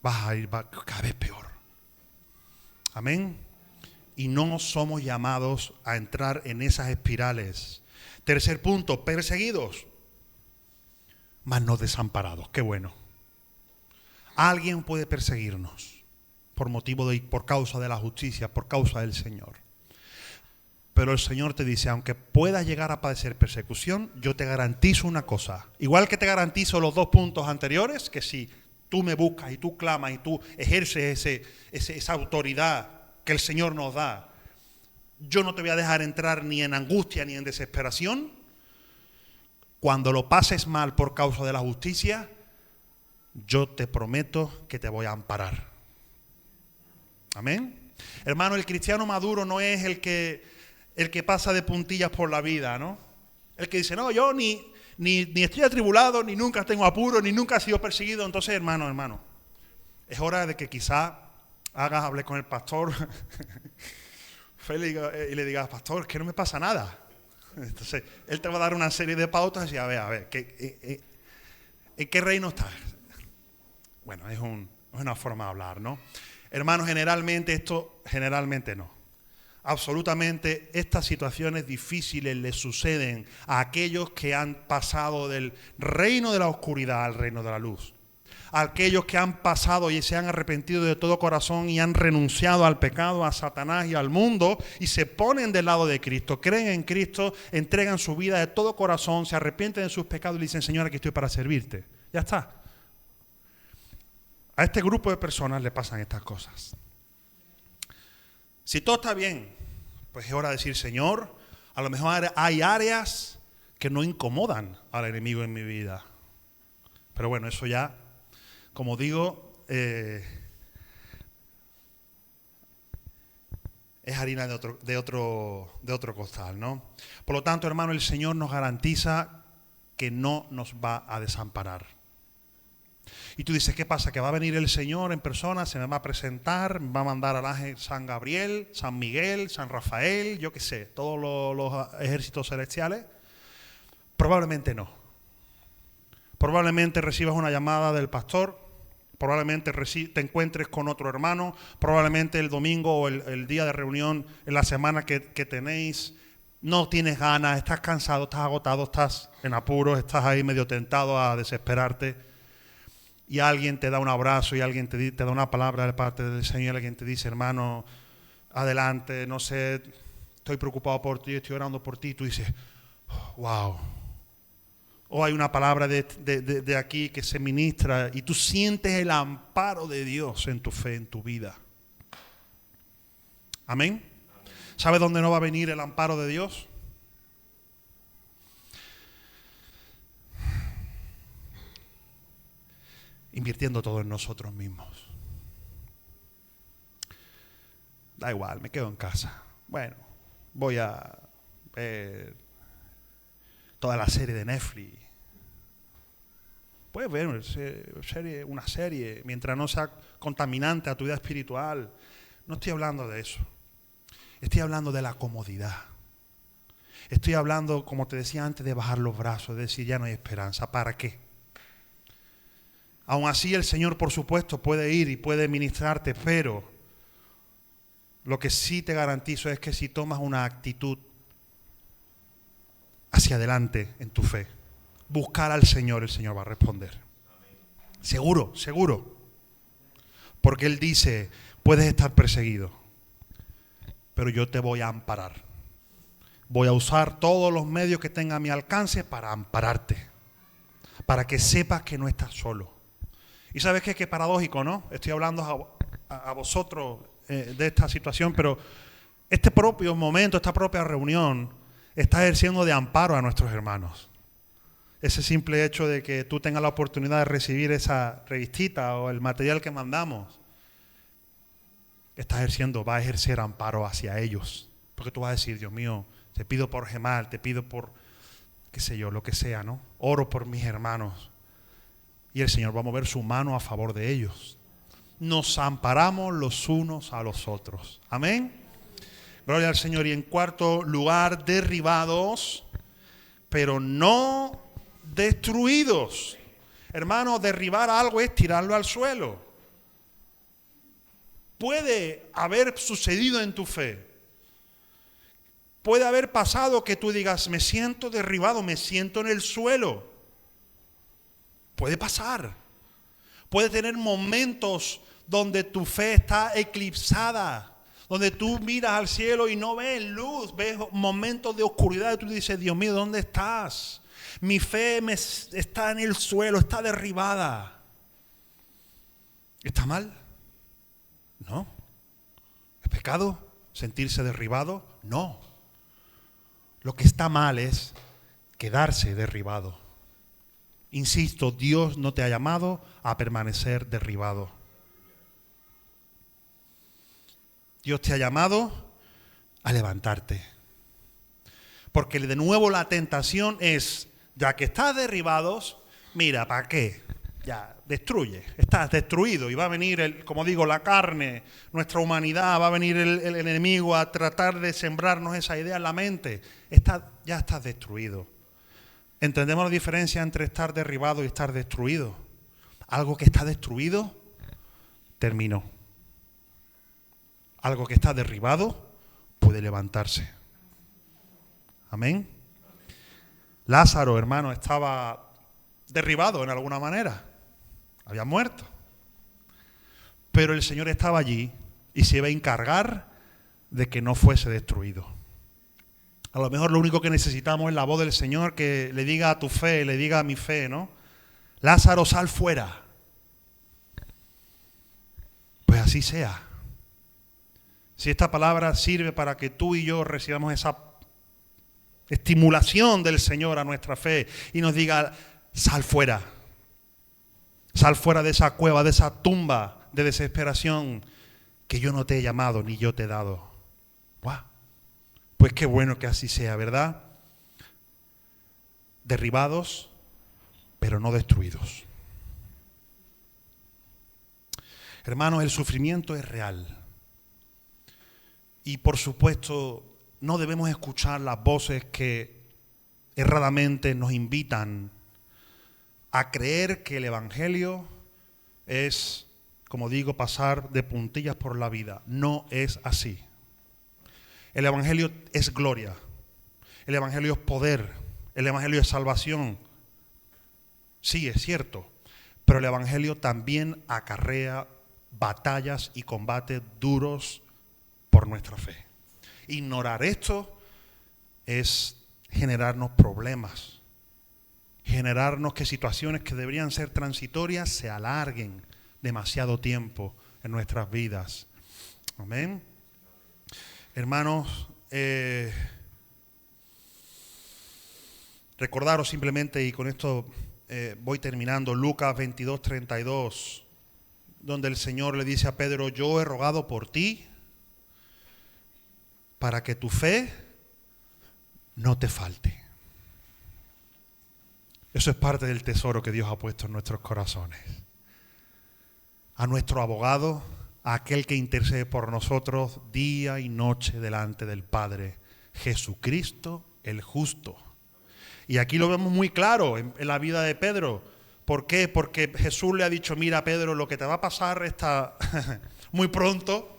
Speaker 2: vas a ir cada vez peor. Amén. Y no somos llamados a entrar en esas espirales. Tercer punto, perseguidos, mas no desamparados. Qué bueno. Alguien puede perseguirnos por causa de la justicia, por causa del Señor. Pero el Señor te dice, aunque puedas llegar a padecer persecución, yo te garantizo una cosa. Igual que te garantizo los 2 puntos anteriores, que si tú me buscas y tú clamas y tú ejerces esa autoridad que el Señor nos da, yo no te voy a dejar entrar ni en angustia ni en desesperación. Cuando lo pases mal por causa de la justicia, yo te prometo que te voy a amparar. Amén. Hermano, el cristiano maduro no es el que pasa de puntillas por la vida, ¿no? El que dice, no, yo ni estoy atribulado, ni nunca tengo apuro, ni nunca he sido perseguido. Entonces, hermano, es hora de que quizá hable con el pastor Félix, y le digas, pastor, es que no me pasa nada. Entonces, él te va a dar una serie de pautas y a ver, ¿en qué reino estás? Bueno, es una forma de hablar, ¿no? Hermanos, generalmente no. Absolutamente, estas situaciones difíciles le suceden a aquellos que han pasado del reino de la oscuridad al reino de la luz. A aquellos que han pasado y se han arrepentido de todo corazón y han renunciado al pecado, a Satanás y al mundo y se ponen del lado de Cristo, creen en Cristo, entregan su vida de todo corazón, se arrepienten de sus pecados y le dicen, Señor, aquí estoy para servirte. Ya está. A este grupo de personas le pasan estas cosas. Si todo está bien, pues es hora de decir, Señor, a lo mejor hay áreas que no incomodan al enemigo en mi vida. Pero bueno, eso ya, como digo, es harina de otro costal, ¿no? Por lo tanto, hermano, el Señor nos garantiza que no nos va a desamparar. Y tú dices, ¿qué pasa? ¿Que va a venir el Señor en persona, se me va a presentar, me va a mandar al ángel San Gabriel, San Miguel, San Rafael, yo qué sé, todos los ejércitos celestiales? Probablemente no. Probablemente recibas una llamada del pastor, probablemente te encuentres con otro hermano, probablemente el domingo o el día de reunión en la semana que tenéis, no tienes ganas, estás cansado, estás agotado, estás en apuros, estás ahí medio tentado a desesperarte. Y alguien te da un abrazo y alguien te da una palabra de parte del Señor, alguien te dice, hermano, adelante, no sé, estoy preocupado por ti, estoy orando por ti. Y tú dices, wow. O hay una palabra de aquí que se ministra y tú sientes el amparo de Dios en tu fe, en tu vida. Amén. ¿Sabes dónde no va a venir el amparo de Dios? Invirtiendo todo en nosotros mismos. Da igual, me quedo en casa. Bueno, voy a ver toda la serie de Netflix. Puedes ver una serie mientras no sea contaminante a tu vida espiritual. No estoy hablando de eso. Estoy hablando de la comodidad. Estoy hablando, como te decía antes, de bajar los brazos, de decir ya no hay esperanza. ¿Para qué? Aún así el Señor, por supuesto, puede ir y puede ministrarte, pero lo que sí te garantizo es que si tomas una actitud hacia adelante en tu fe, buscar al Señor, el Señor va a responder. Seguro, seguro. Porque Él dice, puedes estar perseguido, pero yo te voy a amparar. Voy a usar todos los medios que tenga a mi alcance para ampararte, para que sepas que no estás solo. Y sabes qué paradójico, ¿no? Estoy hablando a vosotros de esta situación, pero este propio momento, esta propia reunión está ejerciendo de amparo a nuestros hermanos. Ese simple hecho de que tú tengas la oportunidad de recibir esa revistita o el material que mandamos, va a ejercer amparo hacia ellos. Porque tú vas a decir, Dios mío, te pido por Gemal, te pido por, qué sé yo, lo que sea, ¿no? Oro por mis hermanos. Y el Señor va a mover su mano a favor de ellos. Nos amparamos los unos a los otros. Amén. Gloria al Señor. Y en cuarto lugar, derribados, pero no destruidos. Hermano, derribar algo es tirarlo al suelo. Puede haber sucedido en tu fe. Puede haber pasado que tú digas, me siento derribado, me siento en el suelo. Puede pasar. Puede tener momentos donde tu fe está eclipsada, donde tú miras al cielo y no ves luz, ves momentos de oscuridad y tú dices, Dios mío, ¿dónde estás? Mi fe está en el suelo, está derribada. ¿Está mal? No. ¿Es pecado sentirse derribado? No. Lo que está mal es quedarse derribado. Insisto, Dios no te ha llamado a permanecer derribado. Dios te ha llamado a levantarte. Porque de nuevo la tentación es, ya que estás derribados, mira, ¿para qué? Ya, destruye, estás destruido y va a venir, como digo, la carne, nuestra humanidad, va a venir el enemigo a tratar de sembrarnos esa idea en la mente. Ya estás destruido. ¿Entendemos la diferencia entre estar derribado y estar destruido? Algo que está destruido, terminó. Algo que está derribado, puede levantarse. Amén. Lázaro, hermano, estaba derribado en alguna manera. Había muerto. Pero el Señor estaba allí y se iba a encargar de que no fuese destruido. A lo mejor lo único que necesitamos es la voz del Señor que le diga a tu fe, le diga a mi fe, ¿no? Lázaro, sal fuera. Pues así sea. Si esta palabra sirve para que tú y yo recibamos esa estimulación del Señor a nuestra fe y nos diga, sal fuera. Sal fuera de esa cueva, de esa tumba de desesperación que yo no te he llamado ni yo te he dado. ¡Wow! Pues qué bueno que así sea, ¿verdad? Derribados, pero no destruidos. Hermanos, el sufrimiento es real. Y por supuesto, no debemos escuchar las voces que erradamente nos invitan a creer que el Evangelio es, como digo, pasar de puntillas por la vida. No es así. El Evangelio es gloria. El Evangelio es poder. El Evangelio es salvación. Sí, es cierto. Pero el Evangelio también acarrea batallas y combates duros por nuestra fe. Ignorar esto es generarnos problemas. Generarnos que situaciones que deberían ser transitorias se alarguen demasiado tiempo en nuestras vidas. Amén. Hermanos, recordaros simplemente, y con esto voy terminando, Lucas 22:32, donde el Señor le dice a Pedro, yo he rogado por ti para que tu fe no te falte. Eso es parte del tesoro que Dios ha puesto en nuestros corazones. A nuestro abogado, a aquel que intercede por nosotros día y noche delante del Padre, Jesucristo el justo. Y aquí lo vemos muy claro en la vida de Pedro. ¿Por qué? Porque Jesús le ha dicho, mira Pedro, lo que te va a pasar está muy pronto.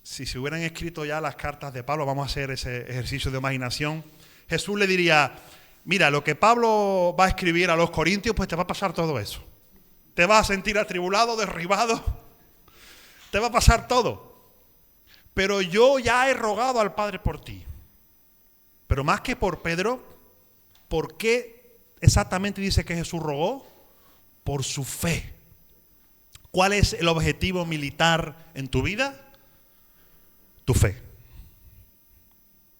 Speaker 2: Si se hubieran escrito ya las cartas de Pablo, vamos a hacer ese ejercicio de imaginación. Jesús le diría, mira, lo que Pablo va a escribir a los corintios, pues te va a pasar todo eso. Te vas a sentir atribulado, derribado, te va a pasar todo. Pero yo ya he rogado al Padre por ti. Pero más que por Pedro, ¿por qué exactamente dice que Jesús rogó? Por su fe. ¿Cuál es el objetivo militar en tu vida? Tu fe.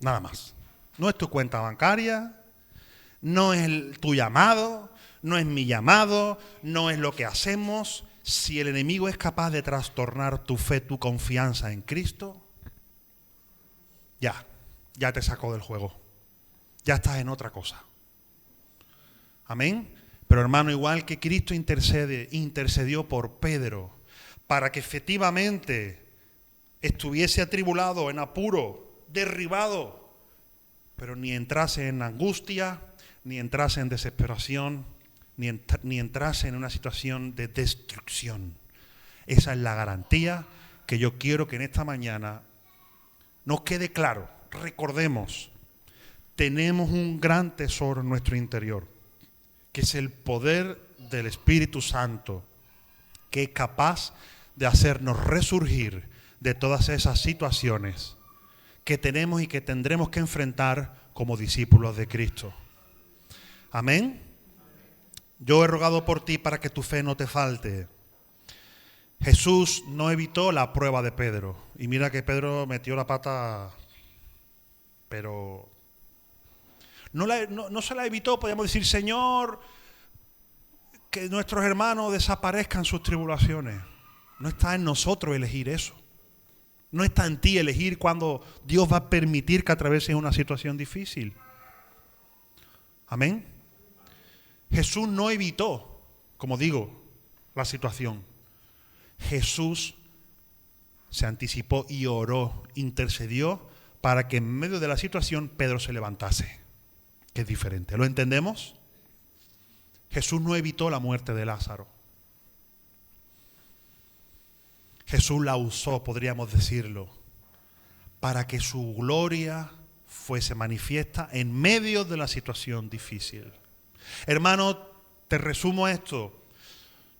Speaker 2: Nada más. No es tu cuenta bancaria, no es tu llamado, no es mi llamado, no es lo que hacemos. Si el enemigo es capaz de trastornar tu fe, tu confianza en Cristo, ya te sacó del juego. Ya estás en otra cosa. Amén. Pero hermano, igual que Cristo intercedió por Pedro para que efectivamente estuviese atribulado, en apuro, derribado, pero ni entrase en angustia, ni entrase en desesperación, ni entrase en una situación de destrucción. Esa es la garantía que yo quiero que en esta mañana nos quede claro. Recordemos, tenemos un gran tesoro en nuestro interior, que es el poder del Espíritu Santo, que es capaz de hacernos resurgir de todas esas situaciones que tenemos y que tendremos que enfrentar como discípulos de Cristo. Amén. Yo he rogado por ti para que tu fe no te falte. Jesús no evitó la prueba de Pedro. Y mira que Pedro metió la pata, pero no se la evitó. Podríamos decir, Señor, que nuestros hermanos desaparezcan sus tribulaciones. No está en nosotros elegir eso. No está en ti elegir cuando Dios va a permitir que atravieses una situación difícil. Amén. Jesús no evitó, como digo, la situación. Jesús se anticipó y oró, intercedió para que en medio de la situación Pedro se levantase, que es diferente. ¿Lo entendemos? Jesús no evitó la muerte de Lázaro. Jesús la usó, podríamos decirlo, para que su gloria fuese manifiesta en medio de la situación difícil. Hermano, te resumo esto.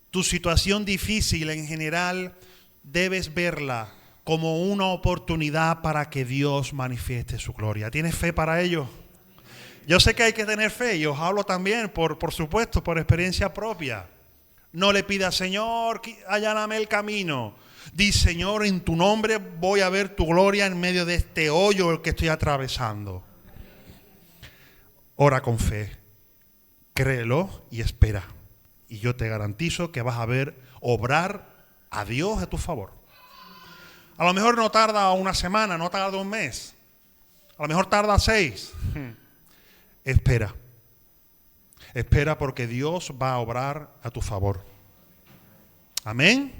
Speaker 2: Tu situación difícil en general debes verla como una oportunidad para que Dios manifieste su gloria. ¿Tienes fe para ello? Yo sé que hay que tener fe y os hablo también, por supuesto, por experiencia propia. No le pidas, Señor, alláname el camino. Di, Señor, en tu nombre voy a ver tu gloria en medio de este hoyo el que estoy atravesando. Ora con fe, créelo y espera. Y yo te garantizo que vas a ver obrar a Dios a tu favor. A lo mejor no tarda una semana, no tarda un mes. A lo mejor tarda 6. Espera. Espera porque Dios va a obrar a tu favor. Amén.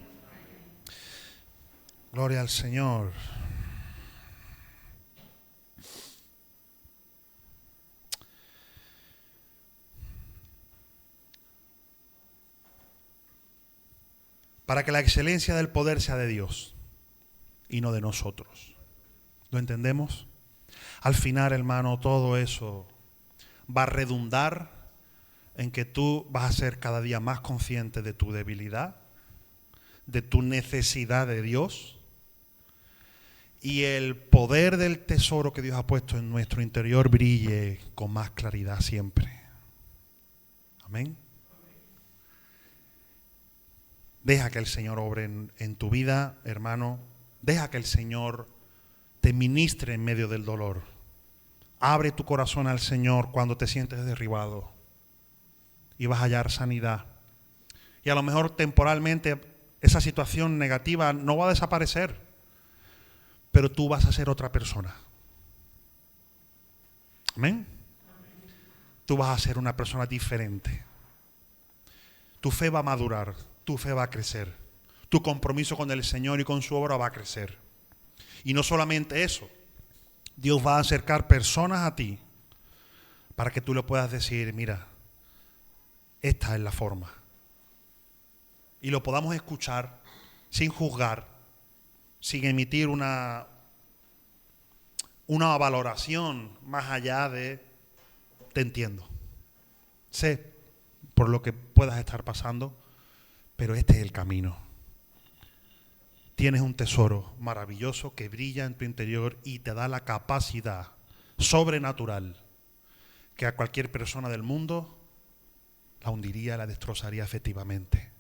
Speaker 2: Gloria al Señor. Para que la excelencia del poder sea de Dios y no de nosotros. ¿Lo entendemos? Al final, hermano, todo eso va a redundar en que tú vas a ser cada día más consciente de tu debilidad, de tu necesidad de Dios, y el poder del tesoro que Dios ha puesto en nuestro interior brille con más claridad siempre. Amén. Deja que el Señor obre en tu vida, hermano. Deja que el Señor te ministre en medio del dolor. Abre tu corazón al Señor cuando te sientes derribado y vas a hallar sanidad. Y a lo mejor temporalmente esa situación negativa no va a desaparecer, pero tú vas a ser otra persona. Amén. Tú vas a ser una persona diferente. Tu fe va a madurar, tu fe va a crecer. Tu compromiso con el Señor y con su obra va a crecer. Y no solamente eso, Dios va a acercar personas a ti para que tú le puedas decir, mira, esta es la forma. Y lo podamos escuchar sin juzgar, sin emitir una valoración más allá de te entiendo. Sé por lo que puedas estar pasando, pero este es el camino. Tienes un tesoro maravilloso que brilla en tu interior y te da la capacidad sobrenatural que a cualquier persona del mundo la hundiría, la destrozaría efectivamente.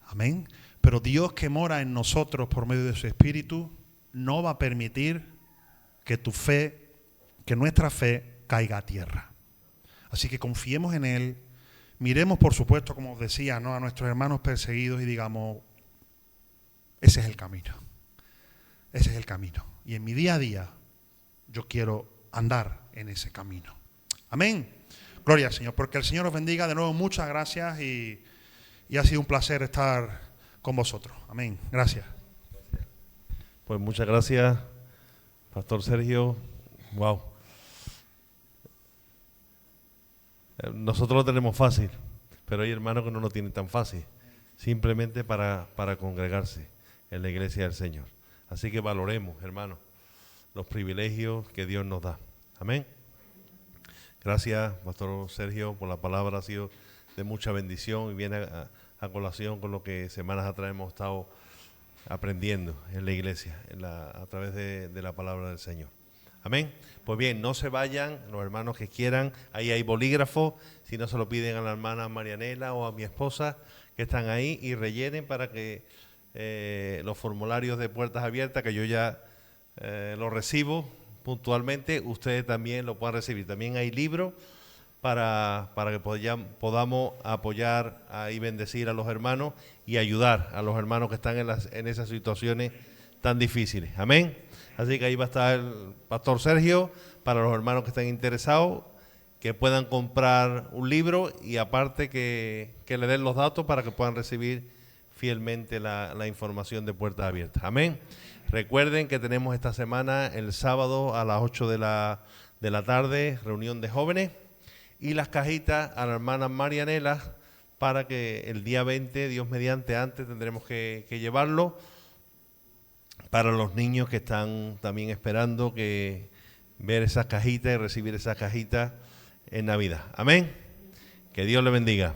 Speaker 2: Amén. Pero Dios que mora en nosotros por medio de su Espíritu no va a permitir que tu fe, que nuestra fe caiga a tierra. Así que confiemos en Él. Miremos, por supuesto, como os decía, ¿no?, a nuestros hermanos perseguidos y digamos, ese es el camino. Ese es el camino. Y en mi día a día yo quiero andar en ese camino. Amén. Gloria al Señor. Porque el Señor os bendiga. De nuevo, muchas gracias y ha sido un placer estar con vosotros. Amén. Gracias.
Speaker 1: Pues muchas gracias, Pastor Sergio. Wow. Nosotros lo tenemos fácil, pero hay hermanos que no lo tienen tan fácil, simplemente para congregarse en la iglesia del Señor. Así que valoremos, hermanos, los privilegios que Dios nos da. Amén. Gracias, Pastor Sergio, por la palabra. Ha sido de mucha bendición y viene a colación con lo que semanas atrás hemos estado aprendiendo en la iglesia, a través de la palabra del Señor. Amén. Pues bien, no se vayan los hermanos que quieran. Ahí hay bolígrafos. Si no, se lo piden a la hermana Marianela o a mi esposa que están ahí y rellenen para que los formularios de puertas abiertas, que yo ya los recibo puntualmente, ustedes también lo puedan recibir. También hay libros para que podamos apoyar y bendecir a los hermanos y ayudar a los hermanos que están en esas situaciones tan difíciles. Amén. Así que ahí va a estar el pastor Sergio para los hermanos que estén interesados, que puedan comprar un libro y aparte que le den los datos para que puedan recibir fielmente la información de Puertas Abiertas. Amén. Recuerden que tenemos esta semana, el sábado a las 8 de la tarde, reunión de jóvenes y las cajitas a la hermana Marianela para que el día 20, Dios mediante, antes tendremos que llevarlo para los niños que están también esperando que ver esas cajitas y recibir esas cajitas en Navidad. Amén. Que Dios le bendiga.